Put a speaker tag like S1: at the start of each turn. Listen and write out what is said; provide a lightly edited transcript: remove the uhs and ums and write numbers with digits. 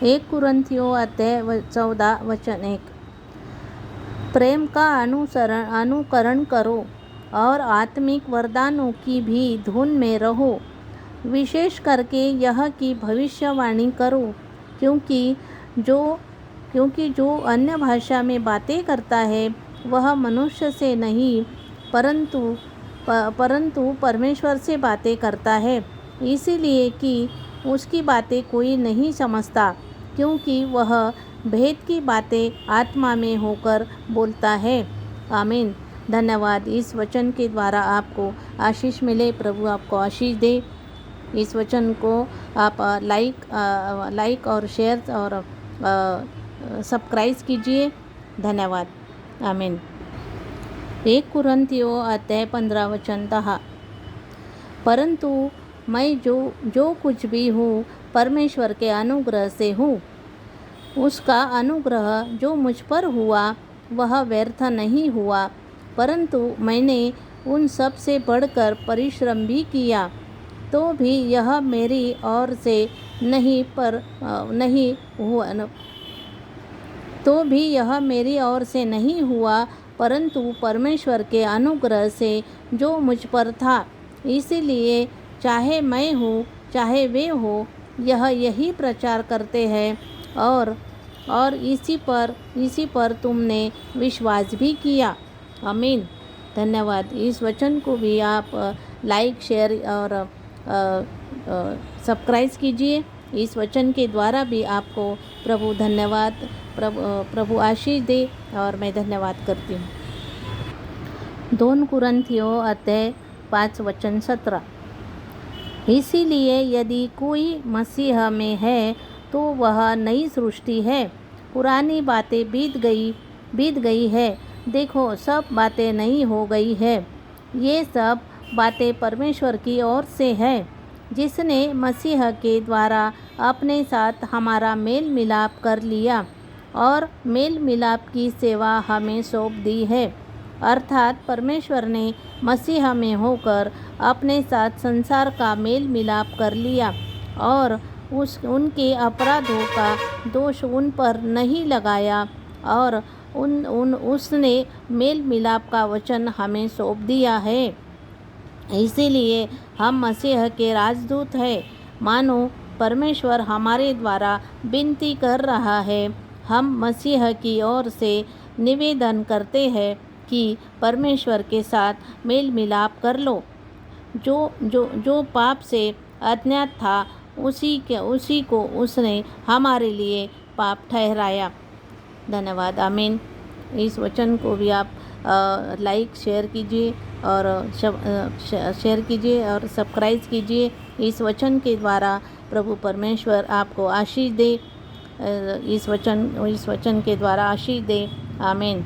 S1: 1 कुरिन्थियों अध्याय 14 वचन 1। प्रेम का अनुकरण करो और आत्मिक वरदानों की भी धुन में रहो, विशेष करके यह कि भविष्यवाणी करो, क्योंकि जो अन्य भाषा में बातें करता है वह मनुष्य से नहीं परंतु परमेश्वर से बातें करता है, इसीलिए कि उसकी बातें कोई नहीं समझता, क्योंकि वह भेद की बातें आत्मा में होकर बोलता है। आमीन। धन्यवाद। इस वचन के द्वारा आपको आशीष मिले। प्रभु आपको आशीष दे। इस वचन को आप लाइक और शेयर और सब्सक्राइब कीजिए। धन्यवाद। आमीन। 1 कुरिन्थियों अध्याय 15 वचन 10। परंतु मैं जो कुछ भी हूँ परमेश्वर के अनुग्रह से हूँ। उसका अनुग्रह जो मुझ पर हुआ वह व्यर्थ नहीं हुआ, परंतु मैंने उन सब से बढ़कर परिश्रम भी किया, तो भी यह मेरी ओर से नहीं हुआ, परंतु परमेश्वर के अनुग्रह से जो मुझ पर था। इसलिए चाहे मैं हो चाहे वे हो, यही प्रचार करते हैं और इसी पर तुमने विश्वास भी किया। आमीन। धन्यवाद। इस वचन को भी आप लाइक शेयर और सब्सक्राइब कीजिए। इस वचन के द्वारा भी आपको प्रभु धन्यवाद प्रभु आशीष दे और मैं धन्यवाद करती हूँ। 2 कुरिन्थियों अध्याय 5 वचन 17। इसीलिए यदि कोई मसीह में है तो वह नई सृष्टि है, पुरानी बातें बीत गई है, देखो सब बातें नई हो गई है। ये सब बातें परमेश्वर की ओर से है, जिसने मसीह के द्वारा अपने साथ हमारा मेल मिलाप कर लिया और मेल मिलाप की सेवा हमें सौंप दी है। अर्थात परमेश्वर ने मसीह में होकर अपने साथ संसार का मेल मिलाप कर लिया और उनके अपराधों का दोष उन पर नहीं लगाया और उसने मेल मिलाप का वचन हमें सौंप दिया है। इसीलिए हम मसीह के राजदूत हैं। मानो परमेश्वर हमारे द्वारा विनती कर रहा है। हम मसीह की ओर से निवेदन करते हैं कि परमेश्वर के साथ मेल मिलाप कर लो। जो पाप से अज्ञात था उसी को उसने हमारे लिए पाप ठहराया। धन्यवाद। आमीन। इस वचन को भी आप लाइक शेयर कीजिए और सब्सक्राइब कीजिए। इस वचन के द्वारा प्रभु परमेश्वर आपको आशीष दे। इस वचन के द्वारा आशीष दे। आमीन।